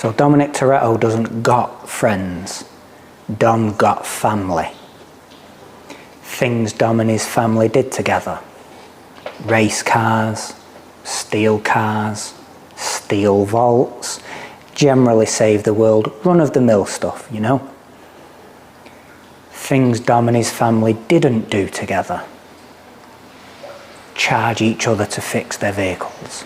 So Dominic Toretto doesn't got friends. Dom got family. Things Dom and his family did together. Race cars, steel vaults, generally save the world, run-of-the-mill stuff, you know. Things Dom and his family didn't do together. Charge each other to fix their vehicles.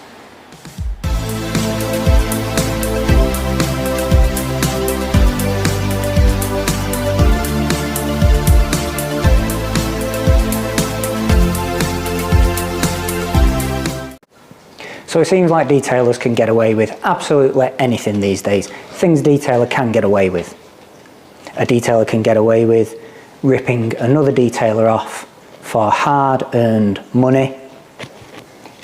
So it seems like detailers can get away with absolutely anything these days. Things a detailer can get away with. A detailer can get away with ripping another detailer off for hard-earned money,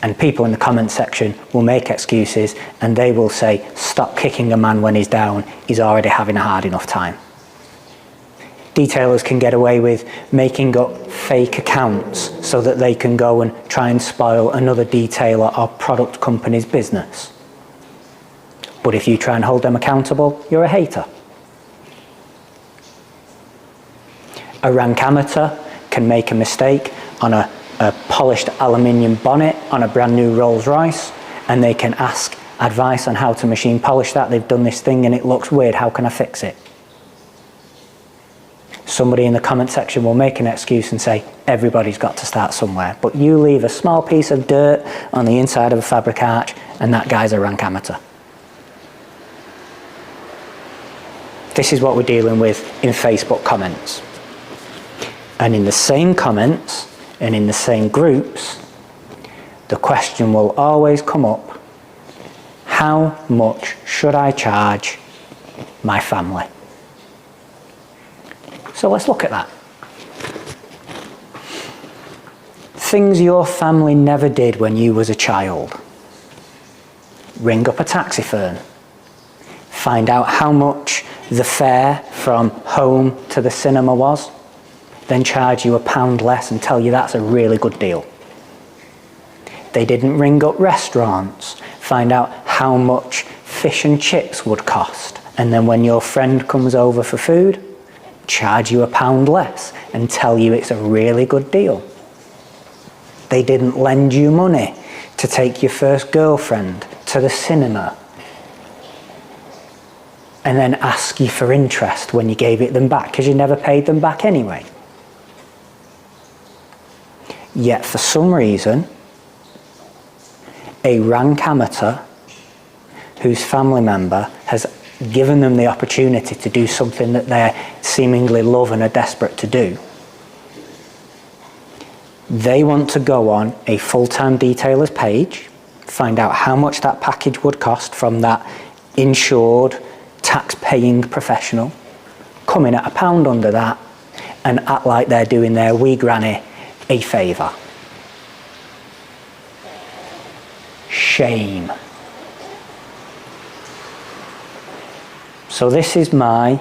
and people in the comment section will make excuses and they will say, stop kicking a man when he's down, he's already having a hard enough time. Detailers can get away with making up fake accounts so that they can go and try and spoil another detailer or product company's business. But if you try and hold them accountable, you're a hater. A rank amateur can make a mistake on a polished aluminium bonnet on a brand new Rolls Royce, and they can ask advice on how to machine polish that. They've done this thing and it looks weird, how can I fix it? Somebody in the comment section will make an excuse and say, everybody's got to start somewhere. But you leave a small piece of dirt on the inside of a fabric arch and that guy's a rank amateur. This is what we're dealing with in Facebook comments. And in the same comments and in the same groups, the question will always come up, how much should I charge my family? So let's look at that. Things your family never did when you was a child. Ring up a taxi firm. Find out how much the fare from home to the cinema was. Then charge you £1 less and tell you that's a really good deal. They didn't ring up restaurants. Find out how much fish and chips would cost. And then when your friend comes over for food, charge you £1 less and tell you it's a really good deal. They didn't lend you money to take your first girlfriend to the cinema and then ask you for interest when you gave it them back because you never paid them back anyway. Yet for some reason, a rank amateur whose family member has given them the opportunity to do something that they seemingly love and are desperate to do, they want to go on a full-time detailer's page, find out how much that package would cost from that insured, tax-paying professional, come in at £1 under that, and act like they're doing their wee granny a favour. Shame. So this is my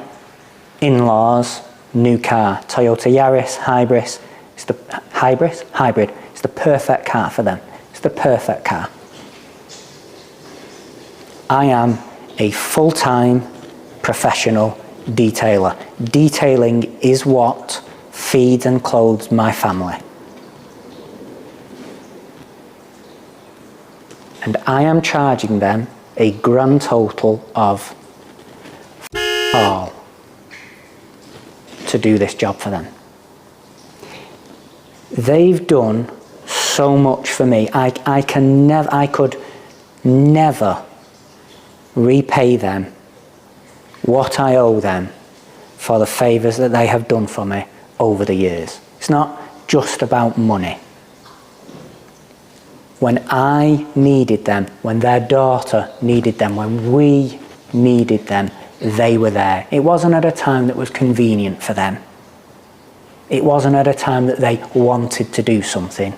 in-laws' new car, Toyota Yaris Hybrid. It's the hybrid. It's the perfect car for them. It's the perfect car. I am a full-time professional detailer. Detailing is what feeds and clothes my family. And I am charging them a grand total of all to do this job for them. They've done so much for me. I could never repay them what I owe them for the favours that they have done for me over the years. It's not just about money. When I needed them, when their daughter needed them, when we needed them, they were there. It wasn't at a time that was convenient for them. It wasn't at a time that they wanted to do something.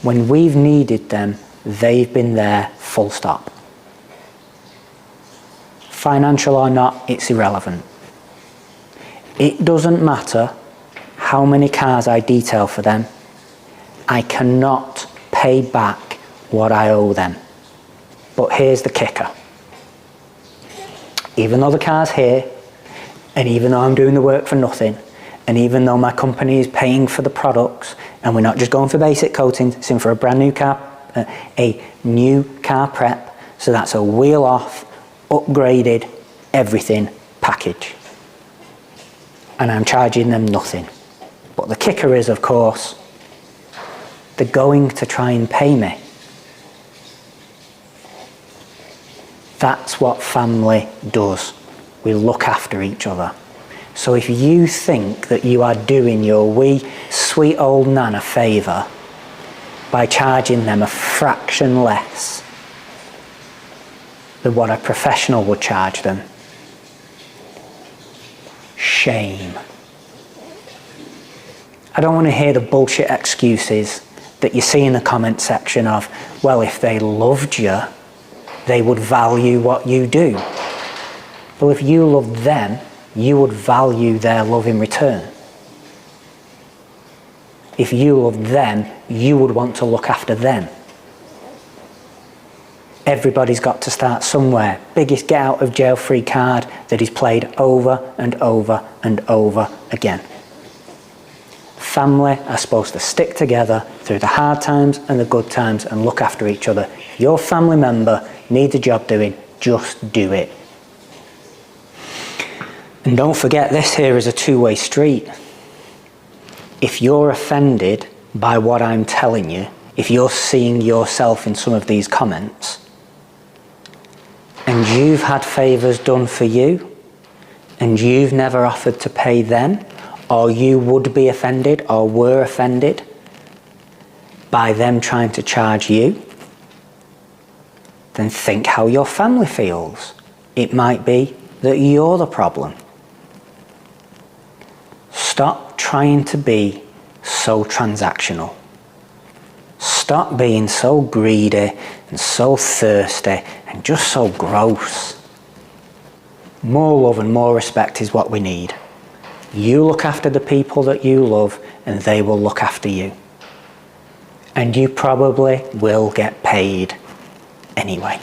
When we've needed them, they've been there, full stop. Financial or not, it's irrelevant. It doesn't matter how many cars I detail for them. I cannot pay back what I owe them. But here's the kicker. Even though the car's here, and even though I'm doing the work for nothing, and even though my company is paying for the products, and we're not just going for basic coatings, it's in for a brand new car, a new car prep, so that's a wheel off, upgraded, everything package. And I'm charging them nothing. But the kicker is, of course, they're going to try and pay me. That's what family does. We look after each other. So if you think that you are doing your wee sweet old nan a favour by charging them a fraction less than what a professional would charge them, shame. I don't want to hear the bullshit excuses that you see in the comment section of, well, if they loved you, they would value what you do. Well, if you loved them, you would value their love in return. If you loved them, you would want to look after them. Everybody's got to start somewhere. Biggest get out of jail free card that is played over and over and over again. Family are supposed to stick together through the hard times and the good times and look after each other. If your family member needs a job doing, just do it. And don't forget, this here is a two-way street. If you're offended by what I'm telling you, if you're seeing yourself in some of these comments, and you've had favours done for you, and you've never offered to pay them, or you would be offended or were offended by them trying to charge you, then think how your family feels. It might be that you're the problem. Stop trying to be so transactional. Stop being so greedy and so thirsty and just so gross. More love and more respect is what we need. You look after the people that you love and they will look after you. And you probably will get paid anyway.